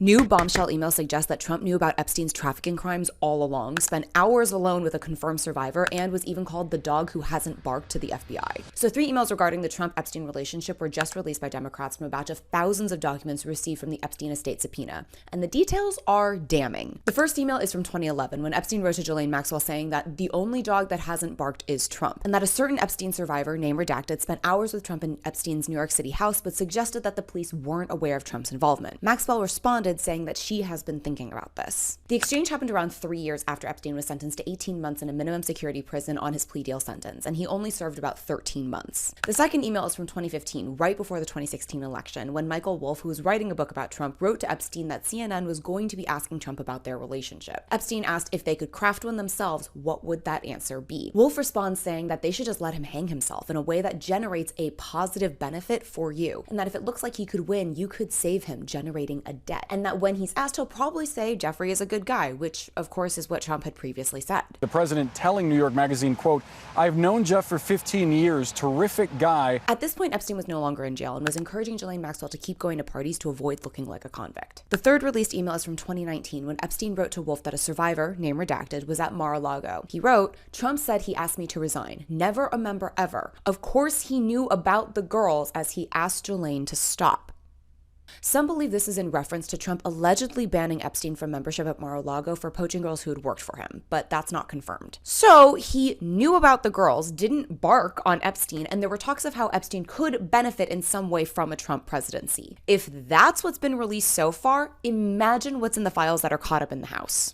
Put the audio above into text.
New bombshell emails suggest that Trump knew about Epstein's trafficking crimes all along, spent hours alone with a confirmed survivor, and was even called the dog who hasn't barked to the FBI. So 3 emails regarding the Trump-Epstein relationship were just released by Democrats from a batch of thousands of documents received from the Epstein estate subpoena, and the details are damning. The first email is from 2011, when Epstein wrote to Ghislaine Maxwell saying that the only dog that hasn't barked is Trump, and that a certain Epstein survivor, name redacted, spent hours with Trump in Epstein's New York City house, but suggested that the police weren't aware of Trump's involvement. Maxwell responded saying that she has been thinking about this. The exchange happened around 3 years after Epstein was sentenced to 18 months in a minimum security prison on his plea deal sentence, and he only served about 13 months. The second email is from 2015, right before the 2016 election, when Michael Wolff, who was writing a book about Trump, wrote to Epstein that CNN was going to be asking Trump about their relationship. Epstein asked if they could craft one themselves, what would that answer be? Wolff responds saying that they should just let him hang himself in a way that generates a positive benefit for you, and that if it looks like he could win, you could save him, generating a debt, and that when he's asked, he'll probably say Jeffrey is a good guy, which of course is what Trump had previously said. The president telling New York Magazine, quote, "I've known Jeff for 15 years, terrific guy." At this point, Epstein was no longer in jail and was encouraging Ghislaine Maxwell to keep going to parties to avoid looking like a convict. The third released email is from 2019, when Epstein wrote to Wolff that a survivor, name redacted, was at Mar-a-Lago. He wrote, "Trump said he asked me to resign. Never a member ever. Of course he knew about the girls as he asked Ghislaine to stop." Some believe this is in reference to Trump allegedly banning Epstein from membership at Mar-a-Lago for poaching girls who had worked for him, but that's not confirmed. So he knew about the girls, didn't bark on Epstein, and there were talks of how Epstein could benefit in some way from a Trump presidency. If that's what's been released so far, imagine what's in the files that are caught up in the House.